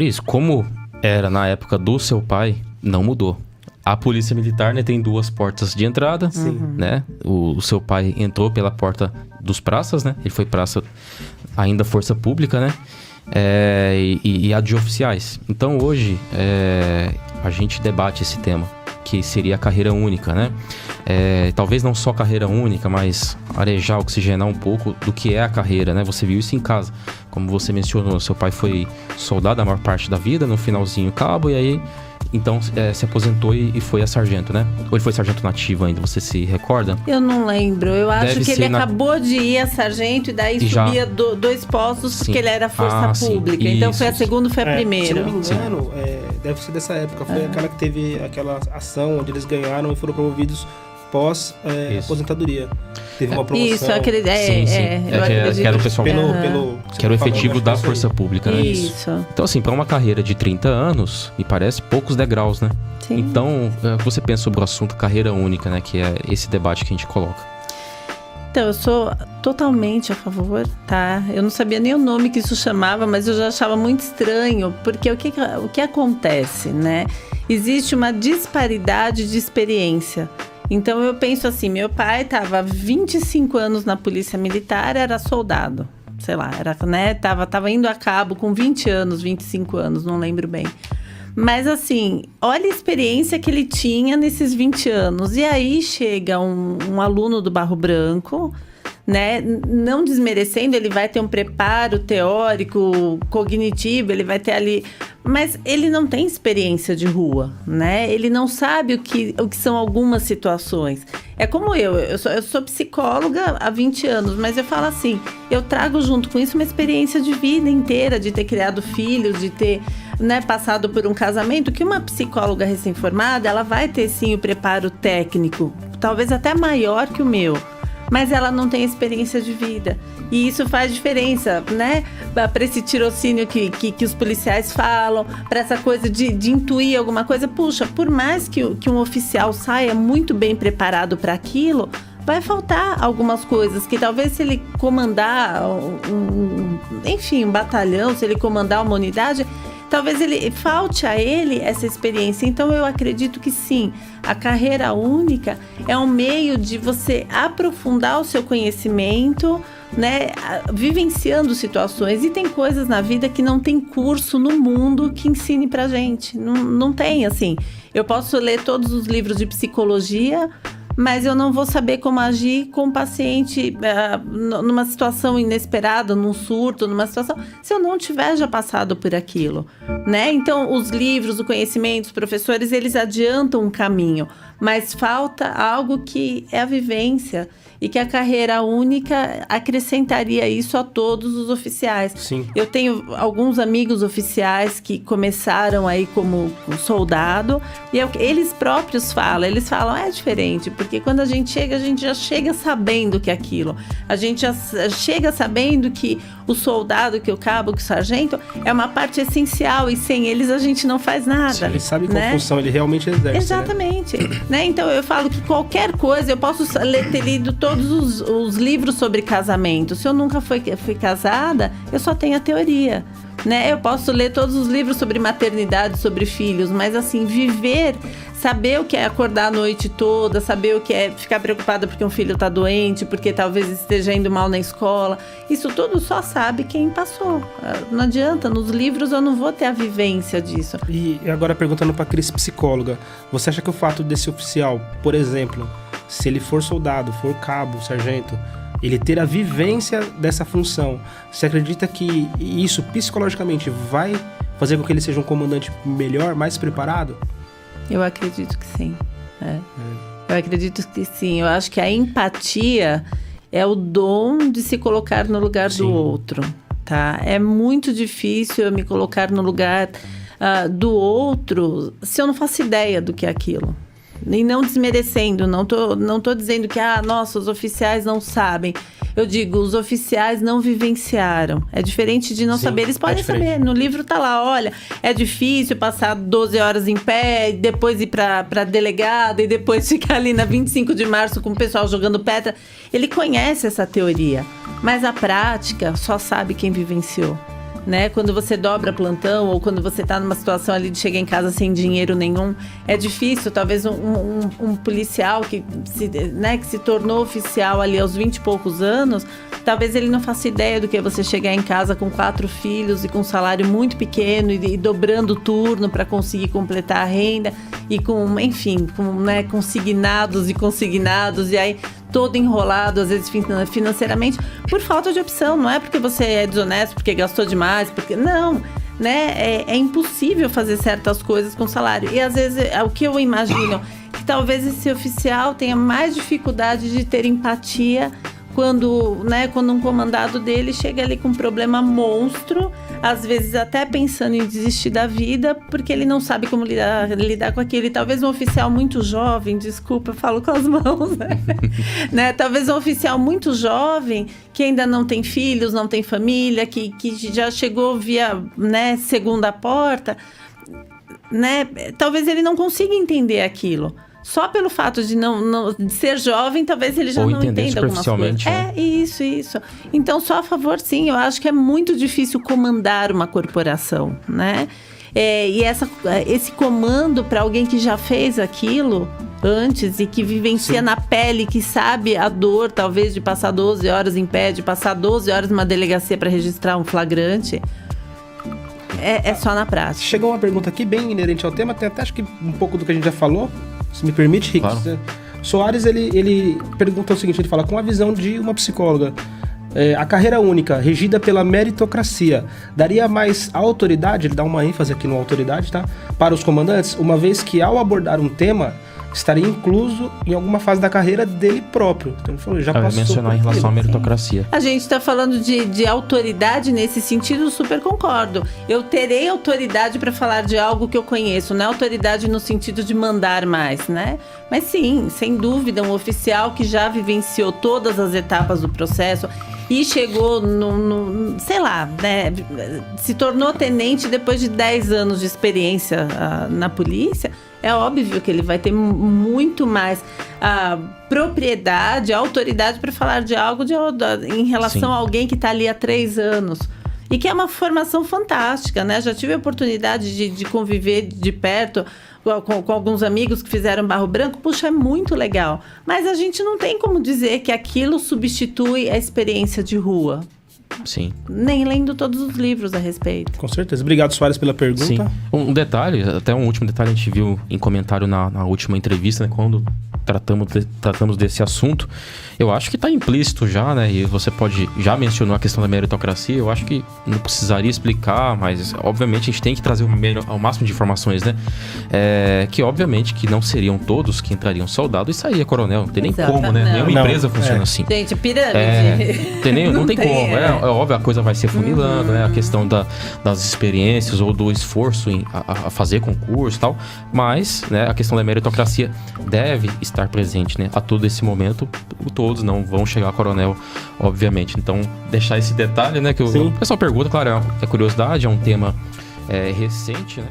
sempre isso. Como era na época do seu pai, não mudou. A polícia militar, né, tem 2 portas de entrada, né? O seu pai entrou pela porta dos praças, né? Ele foi praça, ainda força pública, né? E a de oficiais. Então, hoje, a gente debate esse tema, que seria a carreira única, né? Talvez não só carreira única, mas arejar, oxigenar um pouco do que é a carreira, né? Você viu isso em casa. Como você mencionou, seu pai foi soldado a maior parte da vida, no finalzinho cabo, e aí... Então, se aposentou e foi a sargento, né? Ou ele foi sargento nativo ainda, você se recorda? Eu não lembro. Eu acho que ele acabou de ir a sargento e daí subia 2 postos, porque ele era força pública. Então, isso, foi a segunda, foi a primeira. Se não me engano, deve ser dessa época. Foi aquela que teve aquela ação onde eles ganharam e foram promovidos pós-aposentadoria. Teve uma promoção. Isso, aquele... que era o pessoal... que era o efetivo da força pública, né? Isso. Então, assim, para uma carreira de 30 anos, me parece poucos degraus, né? Sim. Então, o que você pensa sobre o assunto carreira única, né? Que é esse debate que a gente coloca. Então, eu sou totalmente a favor, tá? Eu não sabia nem o nome que isso chamava, mas eu já achava muito estranho, porque o que acontece, né? Existe uma disparidade de experiência. Então, eu penso assim, meu pai estava 25 anos na polícia militar, era soldado. Sei lá, tava indo a cabo com 20 anos, 25 anos, não lembro bem. Mas assim, olha a experiência que ele tinha nesses 20 anos. E aí chega um aluno do Barro Branco, né? Não desmerecendo, ele vai ter um preparo teórico, cognitivo, ele vai ter ali... Mas ele não tem experiência de rua, né? Ele não sabe o que são algumas situações. É como eu sou psicóloga há 20 anos, mas eu falo assim, eu trago junto com isso uma experiência de vida inteira, de ter criado filhos, de ter, né, passado por um casamento, que uma psicóloga recém-formada, ela vai ter sim o preparo técnico, talvez até maior que o meu. Mas ela não tem experiência de vida. E isso faz diferença, né? Para esse tirocínio que os policiais falam, para essa coisa de intuir alguma coisa. Puxa, por mais que um oficial saia muito bem preparado para aquilo, vai faltar algumas coisas que talvez se ele comandar um batalhão, se ele comandar uma unidade... Talvez falte a ele essa experiência. Então, eu acredito que sim, a carreira única é um meio de você aprofundar o seu conhecimento, né, vivenciando situações. E tem coisas na vida que não tem curso no mundo que ensine pra gente. Não tem, assim. Eu posso ler todos os livros de psicologia, mas eu não vou saber como agir com o paciente numa situação inesperada, num surto, numa situação, se eu não tiver já passado por aquilo, né? Então, os livros, o conhecimento, os professores, eles adiantam um caminho, mas falta algo que é a vivência e que a carreira única acrescentaria isso a todos os oficiais. Sim. Eu tenho alguns amigos oficiais que começaram aí como soldado e eles próprios falam, é diferente, porque quando a gente já chega sabendo que é aquilo. A gente já chega sabendo que o soldado, que o cabo, que o sargento é uma parte essencial e sem eles a gente não faz nada. Sim, ele sabe qual função ele realmente exerce. Exatamente. Né? Então eu falo que qualquer coisa, eu posso ter lido todos os livros sobre casamento. Se eu nunca fui casada, eu só tenho a teoria. Né? Eu posso ler todos os livros sobre maternidade, sobre filhos, mas assim, viver, saber o que é acordar a noite toda, saber o que é ficar preocupada porque um filho está doente, porque talvez esteja indo mal na escola, isso tudo só sabe quem passou. Não adianta, nos livros eu não vou ter a vivência disso. E agora perguntando para a Cris, psicóloga, você acha que o fato desse oficial, por exemplo, se ele for soldado, for cabo, sargento, ele ter a vivência dessa função, você acredita que isso psicologicamente vai fazer com que ele seja um comandante melhor, mais preparado? Eu acredito que sim. Eu acredito que sim. Eu acho que a empatia é o dom de se colocar no lugar do outro, tá? É muito difícil eu me colocar no lugar do outro se eu não faço ideia do que é aquilo. E não desmerecendo, não tô dizendo que, nossa, os oficiais não sabem. Eu digo, os oficiais não vivenciaram. É diferente de não saber. Eles podem saber. No livro tá lá, olha, é difícil passar 12 horas em pé, depois ir pra delegada e depois ficar ali na 25 de março com o pessoal jogando pedra. Ele conhece essa teoria, mas a prática só sabe quem vivenciou. né? Quando você dobra plantão ou quando você está numa situação ali de chegar em casa sem dinheiro nenhum, é difícil. Talvez um policial que se tornou oficial ali aos 20 e poucos anos, talvez ele não faça ideia do que é você chegar em casa com 4 filhos e com um salário muito pequeno e dobrando o turno para conseguir completar a renda e com, enfim, com consignados e aí todo enrolado, às vezes financeiramente, por falta de opção. Não é porque você é desonesto, porque gastou demais, porque... Não, né? É impossível fazer certas coisas com salário. E às vezes, o que eu imagino, que talvez esse oficial tenha mais dificuldade de ter empatia quando um comandado dele chega ali com um problema monstro, às vezes até pensando em desistir da vida, porque ele não sabe como lidar com aquilo. E talvez um oficial muito jovem, desculpa, eu falo com as mãos, né? Talvez um oficial muito jovem, que ainda não tem filhos, não tem família, que já chegou via, né, segunda porta, né? Talvez ele não consiga entender aquilo. Só pelo fato de não ser jovem, talvez ele já não entenda algumas coisas. Né? Isso. Então, só a favor, sim. Eu acho que é muito difícil comandar uma corporação, né? E esse comando para alguém que já fez aquilo antes e que vivencia na pele, que sabe a dor, talvez, de passar 12 horas em pé, de passar 12 horas numa delegacia para registrar um flagrante... É só na prática. Chegou uma pergunta aqui bem inerente ao tema, até acho que um pouco do que a gente já falou. Se me permite, Rick. Claro. Soares, ele pergunta o seguinte, ele fala, com a visão de uma psicóloga, a carreira única, regida pela meritocracia, daria mais autoridade, ele dá uma ênfase aqui no autoridade, tá? Para os comandantes, uma vez que ao abordar um tema, estaria incluso em alguma fase da carreira dele próprio. Então ele falou, já passou. Mencionar em relação à meritocracia. A gente está falando de autoridade nesse sentido, super concordo. Eu terei autoridade para falar de algo que eu conheço, não é autoridade no sentido de mandar mais, né? Mas sim, sem dúvida, um oficial que já vivenciou todas as etapas do processo e chegou sei lá, né? Se tornou tenente depois de 10 anos de experiência na polícia. É óbvio que ele vai ter muito mais propriedade, autoridade para falar de algo em relação a alguém que está ali há 3 anos. E que é uma formação fantástica, né? Já tive a oportunidade de conviver de perto com alguns amigos que fizeram Barro Branco. Puxa, é muito legal. Mas a gente não tem como dizer que aquilo substitui a experiência de rua. Sim. Nem lendo todos os livros a respeito. Com certeza. Obrigado, Soares, pela pergunta. Sim. Um detalhe, até um último detalhe, a gente viu em comentário na última entrevista, né, quando tratamos desse assunto, eu acho que está implícito já, né? E você já mencionou a questão da meritocracia, eu acho que não precisaria explicar, mas obviamente a gente tem que trazer o máximo de informações, né? Que obviamente que não seriam todos que entrariam soldado e sairia coronel, não tem nem como, né? Nenhuma empresa funciona assim. Gente, pirâmide. Não tem como, é óbvio, a coisa vai se afunilando, né? A questão das experiências ou do esforço a fazer concurso e tal, mas, né, a questão da meritocracia deve estar presente, né? A todo esse momento, todos não vão chegar a coronel, obviamente. Então, deixar esse detalhe, né? Que o pessoal pergunta, claro, é curiosidade, é um tema recente, né?